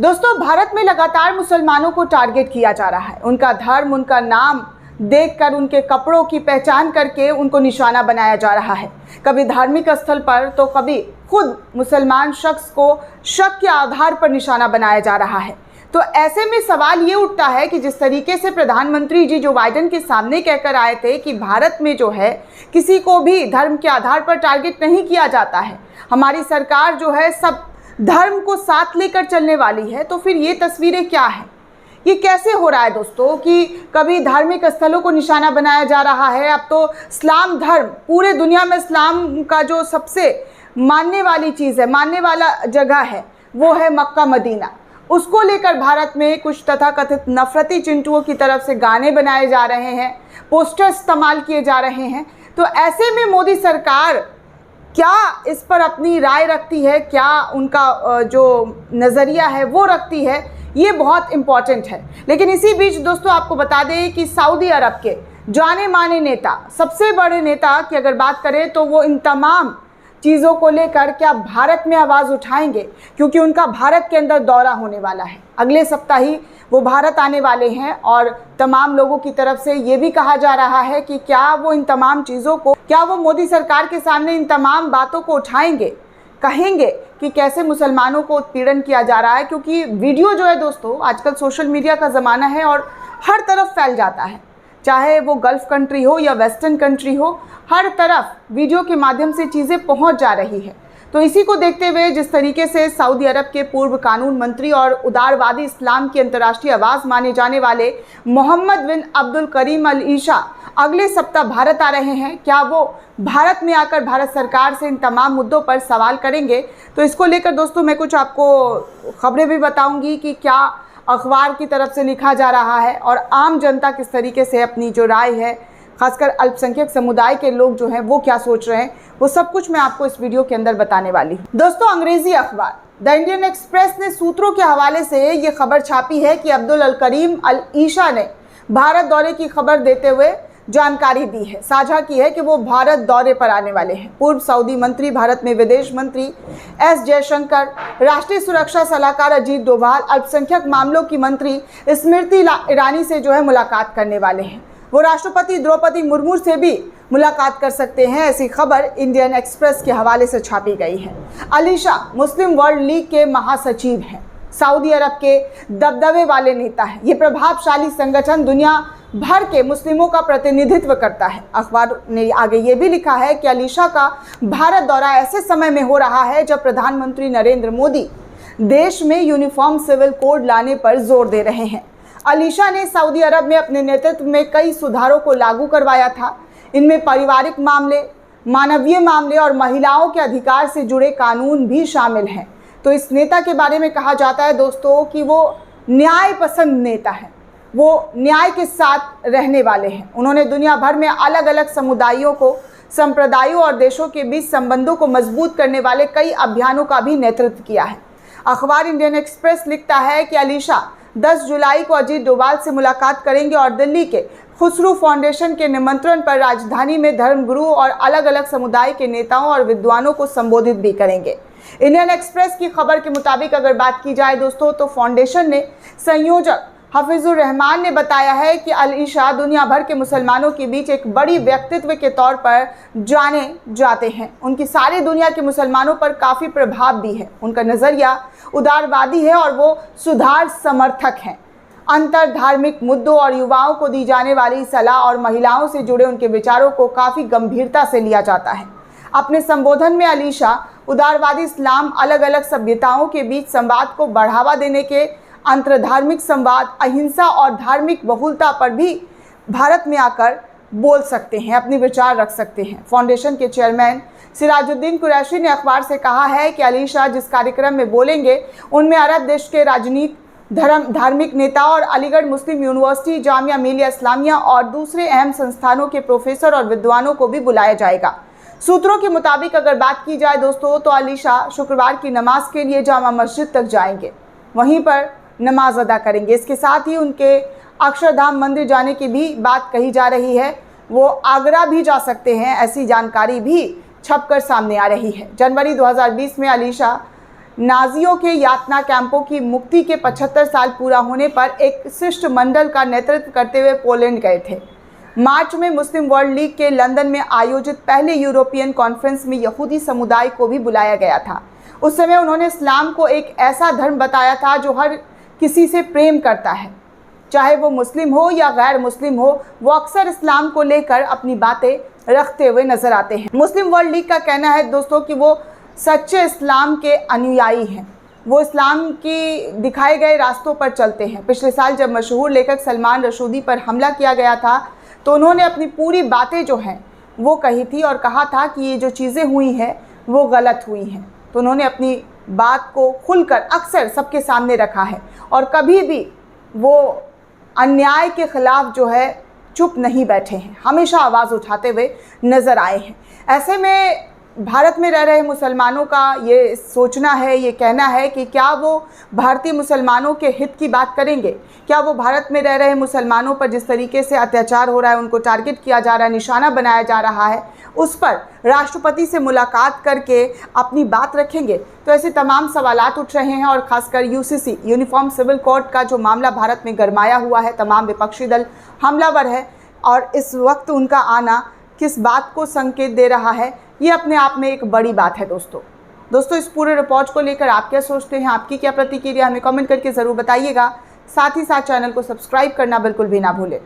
दोस्तों, भारत में लगातार मुसलमानों को टारगेट किया जा रहा है। उनका धर्म, उनका नाम देखकर, उनके कपड़ों की पहचान करके उनको निशाना बनाया जा रहा है। कभी धार्मिक स्थल पर तो कभी खुद मुसलमान शख्स को शक के आधार पर निशाना बनाया जा रहा है। तो ऐसे में सवाल ये उठता है कि जिस तरीके से प्रधानमंत्री जी जो बाइडेन के सामने कहकर आए थे कि भारत में जो है किसी को भी धर्म के आधार पर टारगेट नहीं किया जाता है, हमारी सरकार जो है सब धर्म को साथ लेकर चलने वाली है, तो फिर ये तस्वीरें क्या है? ये कैसे हो रहा है दोस्तों कि कभी धार्मिक स्थलों को निशाना बनाया जा रहा है। अब तो इस्लाम धर्म, पूरे दुनिया में इस्लाम का जो सबसे मानने वाली चीज़ है, मानने वाला जगह है, वो है मक्का मदीना। उसको लेकर भारत में कुछ तथाकथित नफरती चिंटुओं की तरफ से गाने बनाए जा रहे हैं, पोस्टर इस्तेमाल किए जा रहे हैं। तो ऐसे में मोदी सरकार क्या इस पर अपनी राय रखती है, क्या उनका जो नज़रिया है वो रखती है, ये बहुत इम्पॉर्टेंट है। लेकिन इसी बीच दोस्तों आपको बता दें कि सऊदी अरब के जाने माने नेता, सबसे बड़े नेता की अगर बात करें तो वो इन तमाम चीज़ों को लेकर क्या भारत में आवाज़ उठाएंगे, क्योंकि उनका भारत के अंदर दौरा होने वाला है। अगले सप्ताह ही वो भारत आने वाले हैं और तमाम लोगों की तरफ से ये भी कहा जा रहा है कि क्या वो इन तमाम चीज़ों को, क्या वो मोदी सरकार के सामने इन तमाम बातों को उठाएंगे, कहेंगे कि कैसे मुसलमानों को उत्पीड़न किया जा रहा है। क्योंकि वीडियो जो है दोस्तों, आजकल सोशल मीडिया का ज़माना है और हर तरफ फैल जाता है, चाहे वो गल्फ़ कंट्री हो या वेस्टर्न कंट्री हो, हर तरफ वीडियो के माध्यम से चीज़ें पहुंच जा रही है। तो इसी को देखते हुए जिस तरीके से सऊदी अरब के पूर्व कानून मंत्री और उदारवादी इस्लाम की अंतर्राष्ट्रीय आवाज़ माने जाने वाले मोहम्मद बिन अब्दुल करीम अल ईशा अगले सप्ताह भारत आ रहे हैं, क्या वो भारत में आकर भारत सरकार से इन तमाम मुद्दों पर सवाल करेंगे? तो इसको लेकर दोस्तों मैं कुछ आपको खबरें भी बताऊंगी कि क्या अखबार की तरफ से लिखा जा रहा है और आम जनता किस तरीके से अपनी जो राय है, खासकर अल्पसंख्यक समुदाय के लोग जो हैं वो क्या सोच रहे हैं, वो सब कुछ मैं आपको इस वीडियो के अंदर बताने वाली हूँ। दोस्तों, अंग्रेजी अखबार द इंडियन एक्सप्रेस ने सूत्रों के हवाले से ये खबर छापी है कि अब्दुल अल करीम अल ईशा ने भारत दौरे की खबर देते हुए जानकारी दी है, साझा की है कि वो भारत दौरे पर आने वाले हैं। पूर्व सऊदी मंत्री, भारत में विदेश मंत्री एस जयशंकर, राष्ट्रीय सुरक्षा सलाहकार अजीत डोभाल, अल्पसंख्यक मामलों की मंत्री स्मृति ईरानी से जो है मुलाकात करने वाले हैं। वो राष्ट्रपति द्रौपदी मुर्मू से भी मुलाकात कर सकते हैं, ऐसी खबर इंडियन एक्सप्रेस के हवाले से छापी गई है। अल ईशा मुस्लिम वर्ल्ड लीग के महासचिव हैं, सऊदी अरब के दबदबे वाले नेता हैं। ये प्रभावशाली संगठन दुनिया भर के मुस्लिमों का प्रतिनिधित्व करता है। अखबार ने आगे ये भी लिखा है कि अल ईशा का भारत दौरा ऐसे समय में हो रहा है जब प्रधानमंत्री नरेंद्र मोदी देश में यूनिफॉर्म सिविल कोड लाने पर जोर दे रहे हैं। अल ईशा ने सऊदी अरब में अपने नेतृत्व में कई सुधारों को लागू करवाया था। इनमें पारिवारिक मामले, मानवीय मामले और महिलाओं के अधिकार से जुड़े कानून भी शामिल हैं। तो इस नेता के बारे में कहा जाता है दोस्तों कि वो न्याय पसंद नेता है, वो न्याय के साथ रहने वाले हैं। उन्होंने दुनिया भर में अलग अलग समुदायों को, संप्रदायों और देशों के बीच संबंधों को मजबूत करने वाले कई अभियानों का भी नेतृत्व किया है। अखबार इंडियन एक्सप्रेस लिखता है कि अल ईशा 10 जुलाई को अजीत डोभाल से मुलाकात करेंगे और दिल्ली के खुसरू फाउंडेशन के निमंत्रण पर राजधानी में धर्मगुरु और अलग अलग समुदाय के नेताओं और विद्वानों को संबोधित भी करेंगे। इंडियन एक्सप्रेस की खबर के मुताबिक अगर बात की जाए दोस्तों, तो फाउंडेशन ने संयोजक हफीजुर रहमान ने बताया है कि अल ईशा दुनिया भर के मुसलमानों के बीच एक बड़ी व्यक्तित्व के तौर पर जाने जाते हैं। उनकी सारी दुनिया के मुसलमानों पर काफ़ी प्रभाव भी है। उनका नज़रिया उदारवादी है और वो सुधार समर्थक हैं। अंतर धार्मिक मुद्दों और युवाओं को दी जाने वाली सलाह और महिलाओं से जुड़े उनके विचारों को काफ़ी गंभीरता से लिया जाता है। अपने संबोधन में अल ईशा उदारवादी इस्लाम, अलग अलग सभ्यताओं के बीच संवाद को बढ़ावा देने के, अंतरधार्मिक संवाद, अहिंसा और धार्मिक बहुलता पर भी भारत में आकर बोल सकते हैं, अपने विचार रख सकते हैं। फाउंडेशन के चेयरमैन सिराजुद्दीन कुरैशी ने अखबार से कहा है कि अल ईशा जिस कार्यक्रम में बोलेंगे उनमें अरब देश के राजनीतिक, धार्मिक नेता और अलीगढ़ मुस्लिम यूनिवर्सिटी, जामिया मिलिया इस्लामिया और दूसरे अहम संस्थानों के प्रोफेसर और विद्वानों को भी बुलाया जाएगा। सूत्रों के मुताबिक अगर बात की जाए दोस्तों, तो अल ईशा शुक्रवार की नमाज के लिए जामा मस्जिद तक जाएंगे, वहीं पर नमाज अदा करेंगे। इसके साथ ही उनके अक्षरधाम मंदिर जाने की भी बात कही जा रही है। वो आगरा भी जा सकते हैं, ऐसी जानकारी भी छपकर सामने आ रही है। जनवरी 2020 में अल ईशा नाजियों के यातना कैंपों की मुक्ति के 75 साल पूरा होने पर एक शिष्टमंडल का नेतृत्व करते हुए पोलैंड गए थे। मार्च में मुस्लिम वर्ल्ड लीग के लंदन में आयोजित पहले यूरोपियन कॉन्फ्रेंस में यहूदी समुदाय को भी बुलाया गया था। उस समय उन्होंने इस्लाम को एक ऐसा धर्म बताया था जो हर किसी से प्रेम करता है, चाहे वो मुस्लिम हो या गैर मुस्लिम हो। वो अक्सर इस्लाम को लेकर अपनी बातें रखते हुए नजर आते हैं। मुस्लिम वर्ल्ड लीग का कहना है दोस्तों कि वो सच्चे इस्लाम के अनुयायी हैं, वो इस्लाम की दिखाए गए रास्तों पर चलते हैं। पिछले साल जब मशहूर लेखक सलमान रशदी पर हमला किया गया था तो उन्होंने अपनी पूरी बातें जो हैं वो कही थी और कहा था कि ये जो चीज़ें हुई हैं वो गलत हुई हैं। तो उन्होंने अपनी बात को खुलकर अक्सर सबके सामने रखा है और कभी भी वो अन्याय के ख़िलाफ़ जो है चुप नहीं बैठे हैं, हमेशा आवाज़ उठाते हुए नज़र आए हैं। ऐसे में भारत में रह रहे मुसलमानों का ये सोचना है, ये कहना है कि क्या वो भारतीय मुसलमानों के हित की बात करेंगे, क्या वो भारत में रह रहे मुसलमानों पर जिस तरीके से अत्याचार हो रहा है, उनको टारगेट किया जा रहा है, निशाना बनाया जा रहा है, उस पर राष्ट्रपति से मुलाकात करके अपनी बात रखेंगे। तो ऐसे तमाम सवालात उठ रहे हैं और ख़ासकर यूसीसी यूनिफॉर्म सिविल कोड का जो मामला भारत में गरमाया हुआ है, तमाम विपक्षी दल हमलावर है और इस वक्त उनका आना किस बात को संकेत दे रहा है, ये अपने आप में एक बड़ी बात है। दोस्तों इस पूरे रिपोर्ट को लेकर आप क्या सोचते हैं, आपकी क्या प्रतिक्रिया, हमें कमेंट करके ज़रूर बताइएगा। साथ ही साथ चैनल को सब्सक्राइब करना बिल्कुल भी ना भूलें।